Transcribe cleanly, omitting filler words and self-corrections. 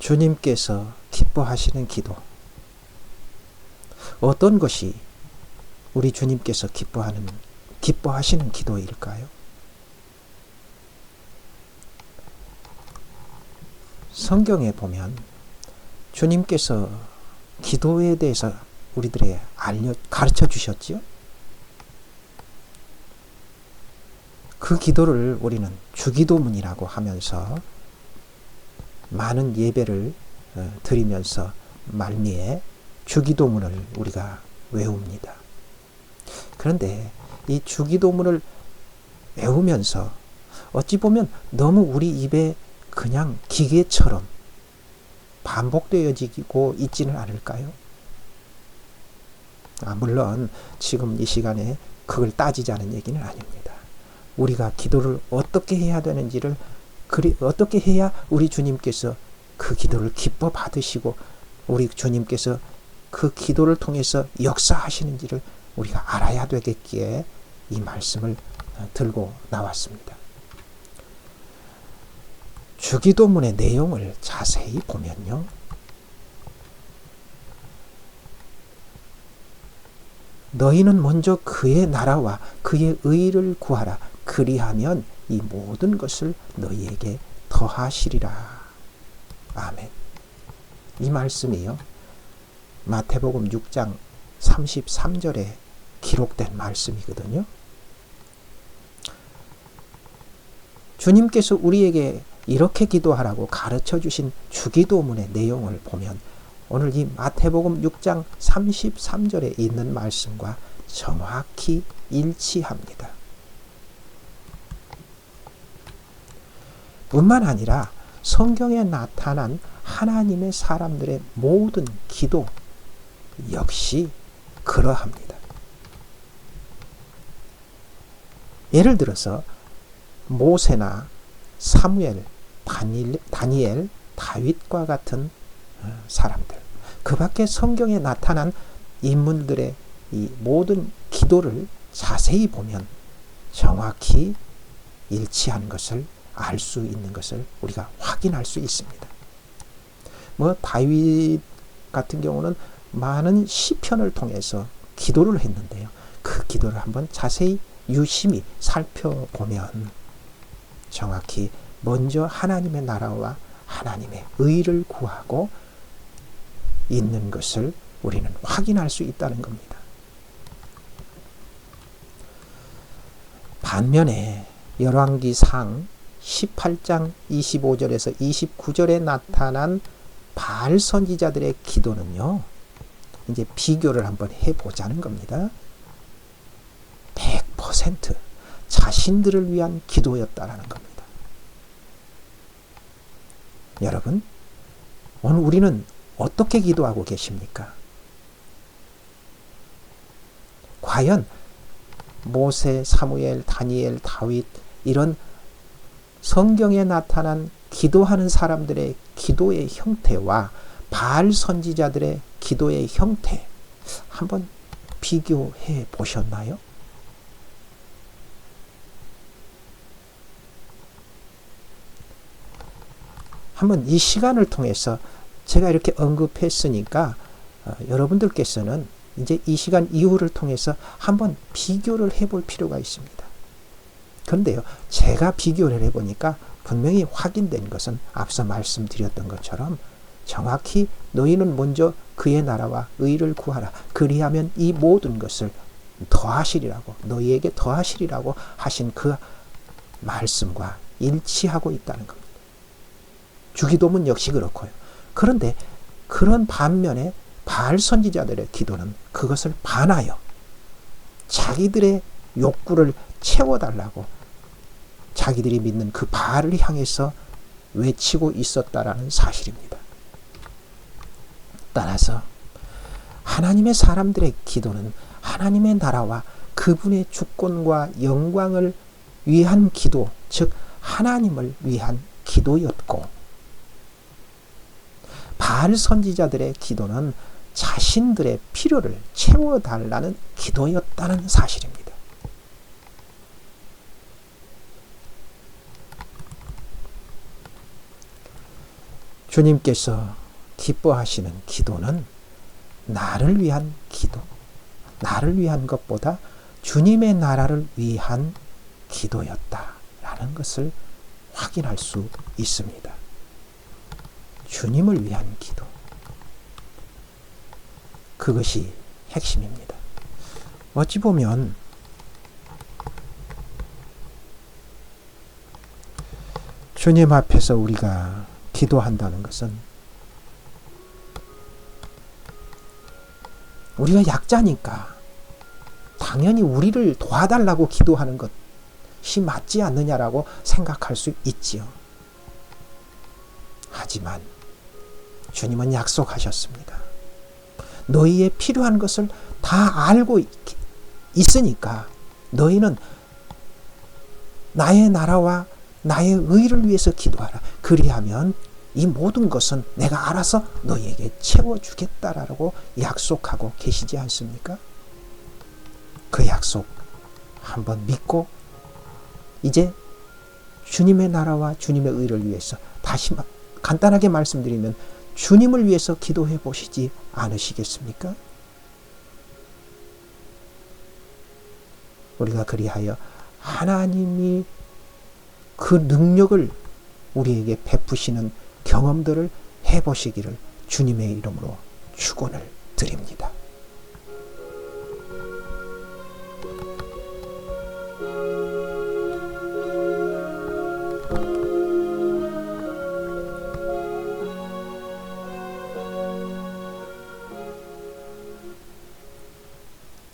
주님께서 기뻐하시는 기도, 어떤 것이 우리 주님께서 기뻐하시는 기도일까요? 성경에 보면 주님께서 기도에 대해서 우리들에게 가르쳐 주셨지요. 그 기도를 우리는 주기도문이라고 하면서 많은 예배를 드리면서 말미에 주기도문을 우리가 외웁니다. 그런데 이 주기도문을 외우면서 어찌 보면 너무 우리 입에 그냥 기계처럼 반복되어지고 있지는 않을까요? 물론 지금 이 시간에 그걸 따지자는 얘기는 아닙니다. 우리가 기도를 어떻게 해야 되는지를, 어떻게 해야 우리 주님께서 그 기도를 기뻐 받으시고 우리 주님께서 그 기도를 통해서 역사하시는지를 우리가 알아야 되겠기에 이 말씀을 들고 나왔습니다. 주기도문의 내용을 자세히 보면요, 너희는 먼저 그의 나라와 그의 의를 구하라. 그리하면 이 모든 것을 너희에게 더하시리라. 아멘. 이 말씀이요, 마태복음 6장 33절에 기록된 말씀이거든요. 주님께서 우리에게 이렇게 기도하라고 가르쳐 주신 주기도문의 내용을 보면 오늘 이 마태복음 6장 33절에 있는 말씀과 정확히 일치합니다. 뿐만 아니라 성경에 나타난 하나님의 사람들의 모든 기도 역시 그러합니다. 예를 들어서 모세나 사무엘, 다니엘, 다윗과 같은 사람들, 그 밖에 성경에 나타난 인물들의 이 모든 기도를 자세히 보면 정확히 일치한 것을 알 수 있는 것을 우리가 확인할 수 있습니다. 다윗 같은 경우는 많은 시편을 통해서 기도를 했는데요, 그 기도를 한번 자세히 유심히 살펴보면 정확히 먼저 하나님의 나라와 하나님의 의를 구하고 있는 것을 우리는 확인할 수 있다는 겁니다. 반면에 열왕기상 18장 25절에서 29절에 나타난 바알 선지자들의 기도는요, 이제 비교를 한번 해보자는 겁니다. 100% 자신들을 위한 기도였다라는 겁니다. 여러분, 오늘 우리는 어떻게 기도하고 계십니까? 과연 모세, 사무엘, 다니엘, 다윗 이런 성경에 나타난 기도하는 사람들의 기도의 형태와 바알 선지자들의 기도의 형태 한번 비교해 보셨나요? 한번 이 시간을 통해서 제가 이렇게 언급했으니까 여러분들께서는 이제 이 시간 이후를 통해서 한번 비교를 해볼 필요가 있습니다. 그런데요, 제가 비교를 해보니까 분명히 확인된 것은 앞서 말씀드렸던 것처럼 정확히 너희는 먼저 그의 나라와 의를 구하라. 그리하면 이 모든 것을 더하시리라고, 너희에게 더하시리라고 하신 그 말씀과 일치하고 있다는 겁니다. 주기도문 역시 그렇고요. 그런데 그런 반면에 바알 선지자들의 기도는 그것을 반하여 자기들의 욕구를 채워달라고 자기들이 믿는 그 바알을 향해서 외치고 있었다라는 사실입니다. 따라서 하나님의 사람들의 기도는 하나님의 나라와 그분의 주권과 영광을 위한 기도, 즉 하나님을 위한 기도였고, 바알 선지자들의 기도는 자신들의 필요를 채워달라는 기도였다는 사실입니다. 주님께서 기뻐하시는 기도는 나를 위한 기도, 나를 위한 것보다 주님의 나라를 위한 기도였다라는 것을 확인할 수 있습니다. 주님을 위한 기도. 그것이 핵심입니다. 어찌 보면 주님 앞에서 우리가 기도한다는 것은 우리가 약자니까 당연히 우리를 도와달라고 기도하는 것이 맞지 않느냐라고 생각할 수 있지요. 하지만 주님은 약속하셨습니다. 너희의 필요한 것을 다 알고 있으니까 너희는 나의 나라와 나의 의를 위해서 기도하라. 그리하면 이 모든 것은 내가 알아서 너희에게 채워주겠다라고 약속하고 계시지 않습니까? 그 약속 한번 믿고 이제 주님의 나라와 주님의 의를 위해서 다시 간단하게 말씀드리면 주님을 위해서 기도해 보시지 않으시겠습니까? 우리가 그리하여 하나님이 그 능력을 우리에게 베푸시는 경험들을 해보시기를 주님의 이름으로 축원을 드립니다.